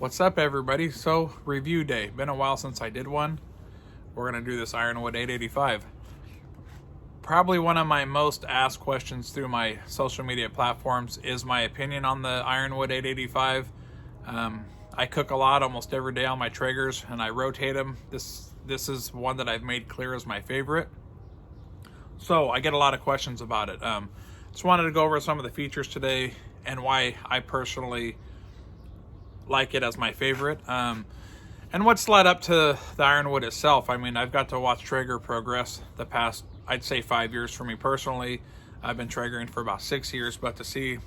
What's up, everybody? So, review day. Been a while since I did one. We're going to do this Ironwood 885. Probably one of my most asked questions through my social media platforms is my opinion on the Ironwood 885. I cook a lot almost every day on my Traegers, and I rotate them. This is one that I've made clear as my favorite. So, I get a lot of questions about it. Just wanted to go over some of the features today and why I personally like it as my favorite, and what's led up to the Ironwood itself. I mean, I've got to watch Traeger progress the past, I'd say, 5 years for me personally. I've been Traegering for about 6 years, but to see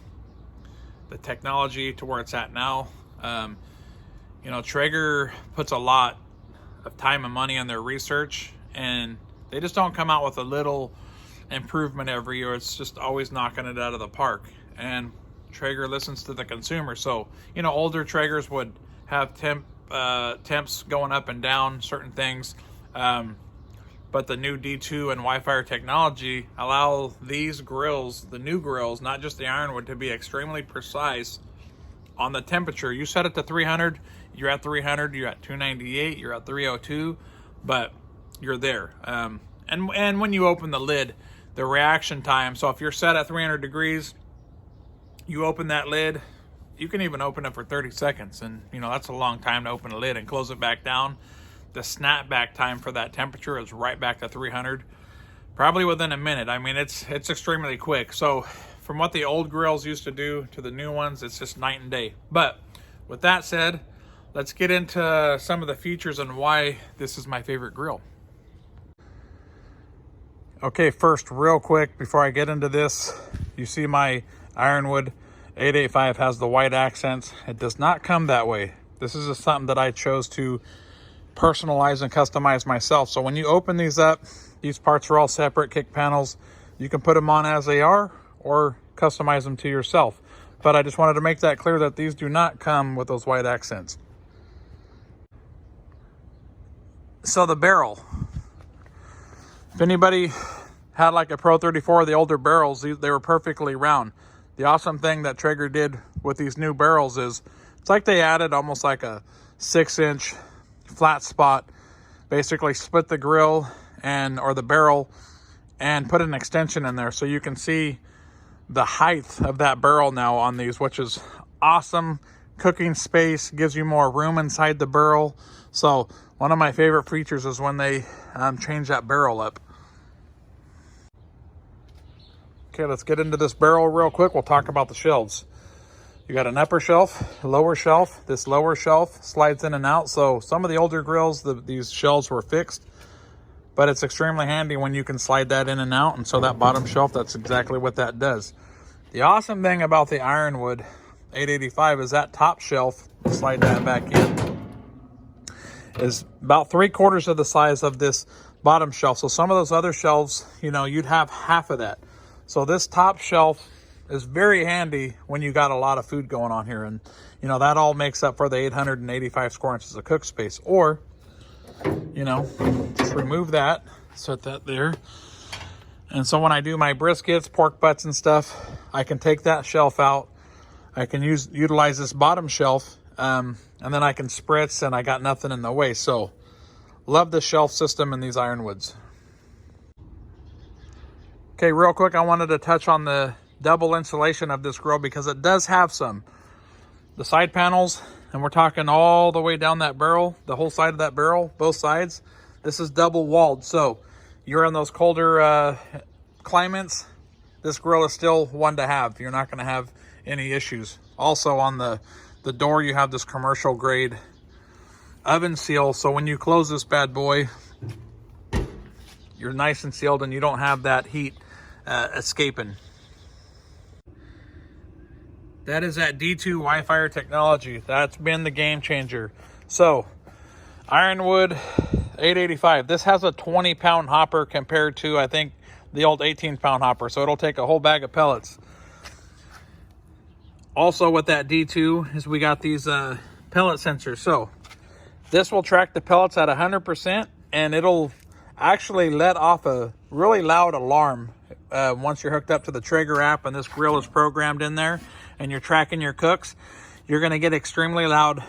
the technology to where it's at now, you know, Traeger puts a lot of time and money on their research, and they just don't come out with a little improvement every year. It's just always knocking it out of the park. And Traeger listens to the consumer. So, you know, older Traegers would have temps going up and down, certain things. But the new D2 and Wi-Fi technology allow these grills, the new grills, not just the Ironwood, to be extremely precise on the temperature. You set it to 300, you're at 300, you're at 298, you're at 302, but you're there. And when you open the lid, the reaction time, so if you're set at 300 degrees, you open that lid, you can even open it for 30 seconds. And, you know, that's a long time to open a lid and close it back down. The snapback time for that temperature is right back to 300, probably within a minute. I mean, it's extremely quick. So from what the old grills used to do to the new ones, it's just night and day. But with that said, let's get into some of the features and why this is my favorite grill. Okay, first, real quick, before I get into this, you see my Ironwood 885 has the white accents. It does not come that way. This is just something that I chose to personalize and customize myself. So when you open these up, these parts are all separate kick panels. You can put them on as they are or customize them to yourself. But I just wanted to make that clear that these do not come with those white accents. So the barrel. If anybody had like a Pro 34, the older barrels, they were perfectly round. The awesome thing that Traeger did with these new barrels is it's like they added almost like a 6-inch flat spot, basically split the grill or the barrel and put an extension in there, so you can see the height of that barrel now on these, which is awesome. Cooking space, gives you more room inside the barrel. So one of my favorite features is when they change that barrel up. Okay, let's get into this barrel real quick. We'll talk about the shelves. You got an upper shelf, lower shelf. This lower shelf slides in and out. So some of the older grills, these shelves were fixed, but it's extremely handy when you can slide that in and out. And so that bottom shelf, that's exactly what that does. The awesome thing about the Ironwood 885 is that top shelf, slide that back in, is about 3/4 of the size of this bottom shelf. So some of those other shelves, you know, you'd have half of that. So this top shelf is very handy when you got a lot of food going on here. And, you know, that all makes up for the 885 square inches of cook space. Or, you know, just remove that, set that there. And so when I do my briskets, pork butts and stuff, I can take that shelf out. I can utilize this bottom shelf, and then I can spritz, and I got nothing in the way. So love the shelf system in these Ironwoods. Okay, real quick, I wanted to touch on the double insulation of this grill because it does have some. The side panels, and we're talking all the way down that barrel, the whole side of that barrel, both sides, this is double walled. So you're in those colder climates, this grill is still one to have. You're not going to have any issues. Also on the door, you have this commercial grade oven seal. So when you close this bad boy, you're nice and sealed and you don't have that heat escaping. That is that D2 Wi-Fi technology. That's been the game changer. So Ironwood 885, this has a 20-pound hopper compared to, I think, the old 18-pound hopper. So it'll take a whole bag of pellets. Also with that D2 is we got these pellet sensors. So this will track the pellets at 100%, and it'll actually let off a really loud alarm once you're hooked up to the Traeger app and this grill is programmed in there and you're tracking your cooks. You're going to get extremely loud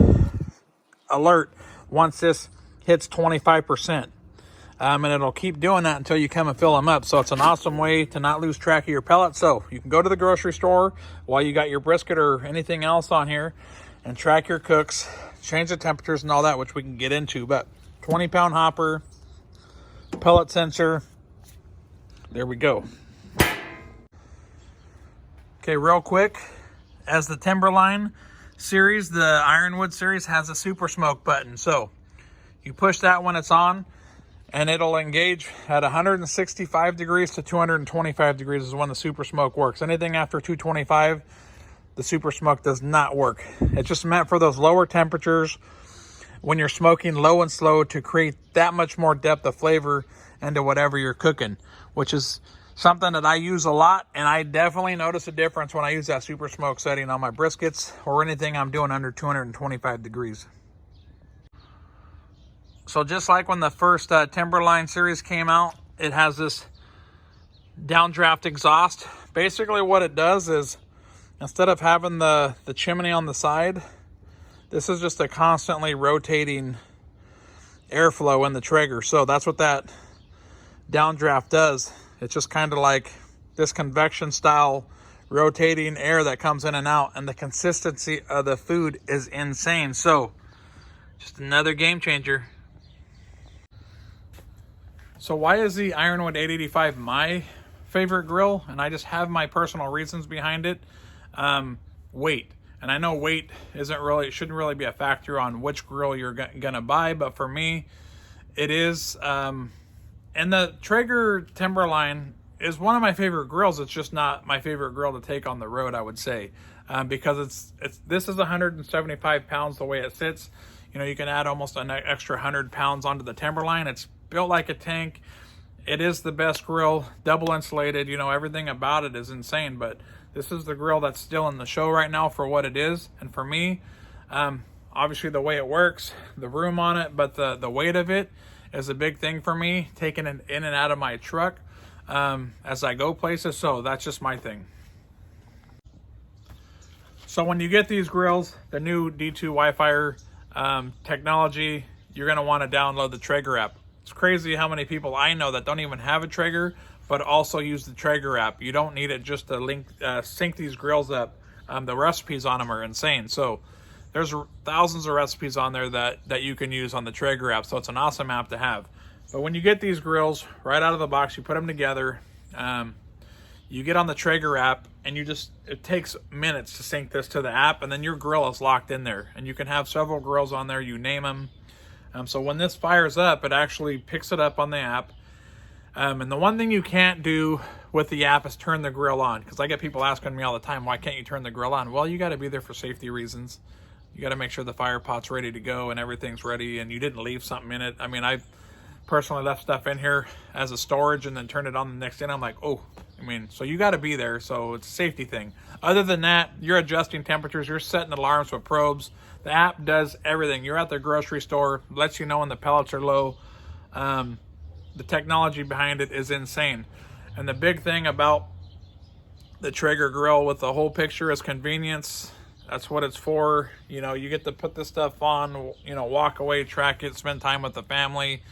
alert once this hits 25%. And it'll keep doing that until you come and fill them up. So it's an awesome way to not lose track of your pellets. So you can go to the grocery store while you got your brisket or anything else on here and track your cooks, change the temperatures and all that, which we can get into. But 20-pound hopper, pellet sensor, there we go. Okay, real quick, as the Timberline series, the Ironwood series has a super smoke button. So you push that when it's on, and it'll engage at 165 degrees to 225 degrees is when the super smoke works. Anything after 225, the super smoke does not work. It's just meant for those lower temperatures when you're smoking low and slow to create that much more depth of flavor into whatever you're cooking, which is something that I use a lot, and I definitely notice a difference when I use that super smoke setting on my briskets or anything I'm doing under 225 degrees. So just like when the first Timberline series came out, it has this Downdraft Exhaust. Basically what it does is, instead of having the chimney on the side, this is just a constantly rotating airflow in the Traeger. So that's what that Downdraft does. It's just kind of like this convection style rotating air that comes in and out, and the consistency of the food is insane. So just another game changer. So why is the Ironwood 885 my favorite grill? And I just have my personal reasons behind it. Weight. And I know weight shouldn't really be a factor on which grill you're gonna buy, but for me, it is. And the Traeger Timberline is one of my favorite grills. It's just not my favorite grill to take on the road, I would say, because this is 175 pounds the way it sits. You know, you can add almost an extra 100 pounds onto the Timberline. It's built like a tank. It is the best grill, double insulated. You know, everything about it is insane, but this is the grill that's still in the show right now for what it is. And for me, obviously the way it works, the room on it, but the weight of it is a big thing for me, taking it in and out of my truck as I go places. So that's just my thing. So when you get these grills, the new D2 Wi-Fi technology, you're going to want to download the Traeger app. It's crazy how many people I know that don't even have a Traeger, but also use the Traeger app. You don't need it just to sync these grills up. The recipes on them are insane. So there's thousands of recipes on there that you can use on the Traeger app. So it's an awesome app to have. But when you get these grills right out of the box, you put them together, you get on the Traeger app, and it takes minutes to sync this to the app, and then your grill is locked in there. And you can have several grills on there, you name them. So when this fires up, it actually picks it up on the app. And the one thing you can't do with the app is turn the grill on, because I get people asking me all the time, why can't you turn the grill on? Well, you got to be there for safety reasons. You got to make sure the fire pot's ready to go and everything's ready, and you didn't leave something in it. I mean, I personally left stuff in here as a storage and then turned it on the next day, and I'm like, oh, so you got to be there. So it's a safety thing. Other than that, you're adjusting temperatures, you're setting alarms with probes. The app does everything. You're at the grocery store, lets you know when the pellets are low. The technology behind it is insane. And the big thing about the Traeger grill with the whole picture is convenience. That's what it's for. You know, you get to put this stuff on, walk away, track it, spend time with the family,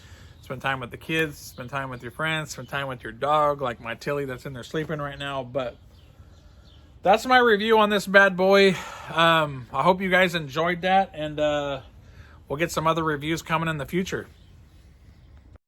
spend time with the kids, spend time with your friends, spend time with your dog, like my Tilly that's in there sleeping right now. But that's my review on this bad boy. I hope you guys enjoyed that, and we'll get some other reviews coming in the future.